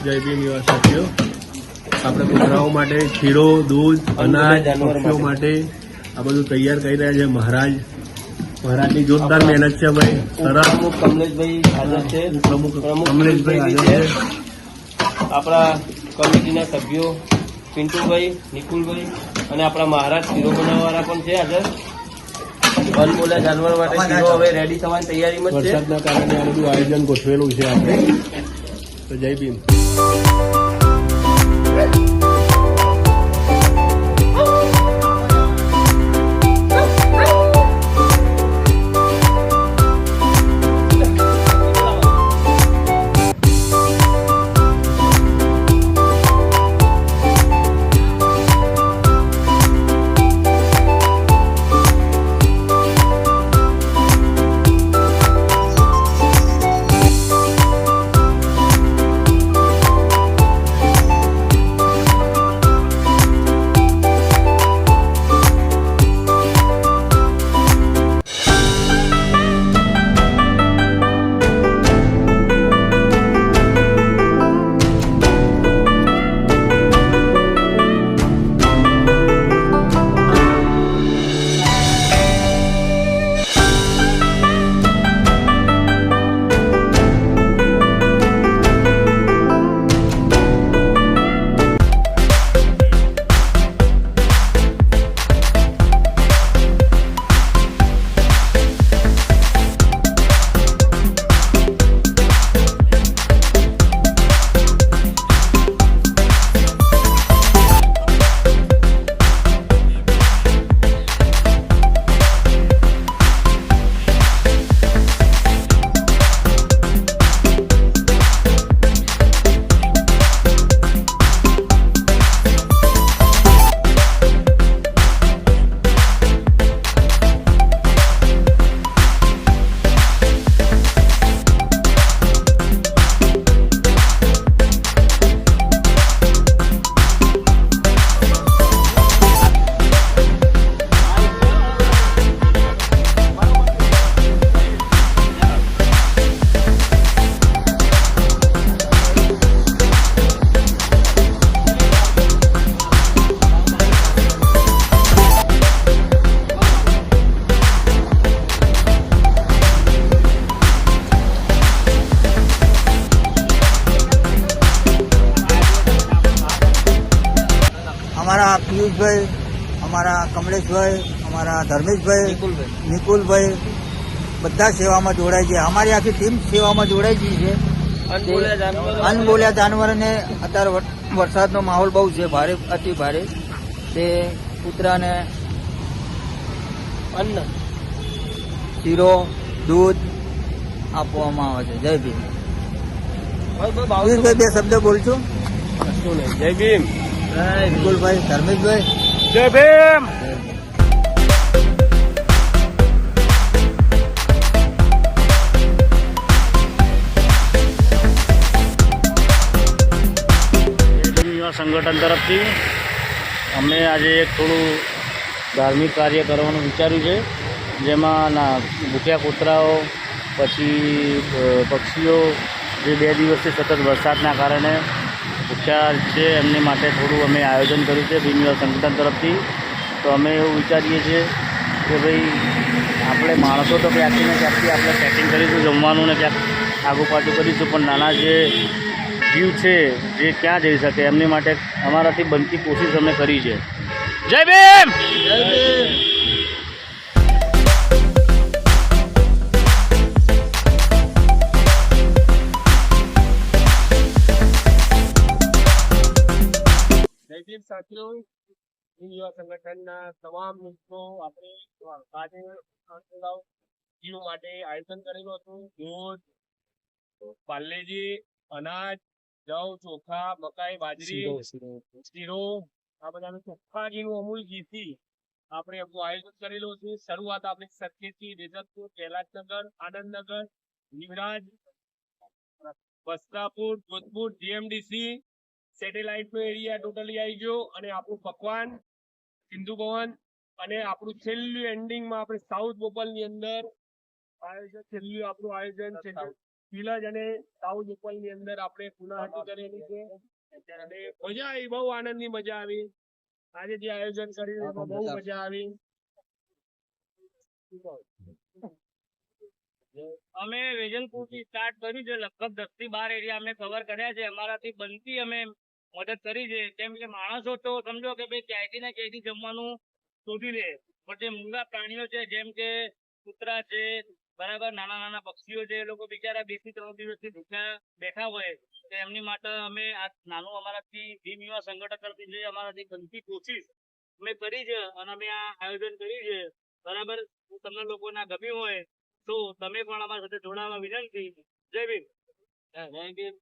જય ભીમ યુવા સાથીઓ, આપણે કૂતરાઓ માટે ખીરો, દૂધ, અનાજ, પક્ષીઓ માટે આ બધું તૈયાર કરી રહ્યા છે. મહારાજની જોરદાર મહેનત છે ભાઈ. સરસ. કમલેશભાઈ હાજર છે. પ્રમુખ કમલેશભાઈ હાજર છે. આપણા કમિટીના સભ્યો પિન્ટુભાઈ, નિકુલભાઈ અને આપણા મહારાજ ખીરો બનાવવાળા પણ છે હાજર. અનબોલ્યા જાનવર માટે ખીરો હવે રેડી થવાની તૈયારીમાં છે. વરસાદના કારણે આ બધું આયોજન ગોઠવેલું છે આપણે. તો જય ભીમ. અમારા પિયુષભાઈ, અમારા કમલેશભાઈ, અમારા ધર્મેશભાઈ, નિકુલભાઈ બધા સેવામાં જોડાય છે. અમારી આખી ટીમ સેવામાં જોડાઈ ગઈ છે. અનબોલ્યા જાનવરોને અત્યારે વરસાદનો માહોલ બહુ છે, ભારે અતિ ભારે. તે કૂતરાને અન્ન, શીરો, દૂધ આપવામાં આવે છે. જય ભીમ. પિયુષભાઈ બે શબ્દ બોલજો. જય ભીમ. નિકુલભાઈ, ધર્મેશભાઈ, જય ભીમ. સંગઠન તરફથી અમે આજે એક થોડું ધાર્મિક કાર્ય કરવાનું વિચાર્યું છે, જેમાં ભૂખ્યા કૂતરાઓ, પછી પક્ષીઓ જે 2 દિવસથી સતત વરસાદના કારણે ભૂખ્યા છે એમની માટે થોડું અમે આયોજન કર્યું છે ભીમ યુવા સંગઠન તરફથી. તો અમે એવું વિચારીએ છીએ કે ભાઈ આપણે માણસો તો ક્યાંથી ને ક્યાંથી આપણે સેટિંગ કરીશું જમવાનું ને ક્યાંક આગુ પાછું કરીશું, પણ નાના જે જીવ છે જે ક્યાં જઈ શકે એમની માટે અમારાથી બનતી કોશિશ અમે કરી છે. જય ભીમ. જય ભીમ. જય ભીમ સાથીઓ, ભીમ યુવા સંગઠનના તમામ મિત્રો આપણે જીવ માટે આયોજન કરેલું હતું. દૂધ, પાર્લેજી, અનાજ, જવ, ચોખા, મકાઈ, બાજરી, શીરો, આ બધા ચોખ્ખાજીનું અમૂલ ઘીથી આપણે આપણું આયોજન કરેલું છે. શરૂઆત આપણે સરખેજથી, વેજલપુર, કૈલાસનગર, આનંદનગર, નિવરાજ, વસ્ત્રાપુર, જોધપુર, જીએમડીસી સેટેલાઇટ નો એરિયા ટોટલી આવી ગયો. અને આપણું પકવાન સિંધુ ભવન અને આપણું છેલ્લું એન્ડિંગમાં આપણે સાઉથ બોપલ ની અંદર છેલ્લું આપણું આયોજન છે વિલજ અને સાઉથ ઉપલ ની અંદર આપણે પુનઃ કરેલી છે અને મજા આવી, બહુ આનંદની મજા આવી. આજે જે આયોજન કર્યું એમાં બહુ મજા આવી. અમે વેજલપુર થી સ્ટાર્ટ કર્યું છે. લગભગ 10 થી 12 એરિયા અમે કવર કર્યા છે. અમારાથી બનતી અમે મદદ કરી છે. કેમ કે માણસો તો સમજો કે ભાઈ ક્યાંયથી ને ક્યાંયથી જમવાનું શોધી લે, પણ જે મૂંગા પ્રાણીઓ છે જેમ કે કૂતરા છે, બરાબર, નાના નાના પક્ષીઓ છે, એ લોકો બિચારા 2 થી 3 દિવસથી ભૂખ્યા બેઠા હોય, તો એમની માટે અમે આ નાનું અમારાથી ભીમ યુવા સંગઠન તરફથી જે અમારાથી બનતી કોશિશ અમે કરી છે અને અમે આ આયોજન કર્યું છે, બરાબર. તમને લોકોને આ ગમ્યું હોય તો તમે પણ અમારી સાથે જોડાવા વિનંતી. જય ભીમ. જય ભીમ.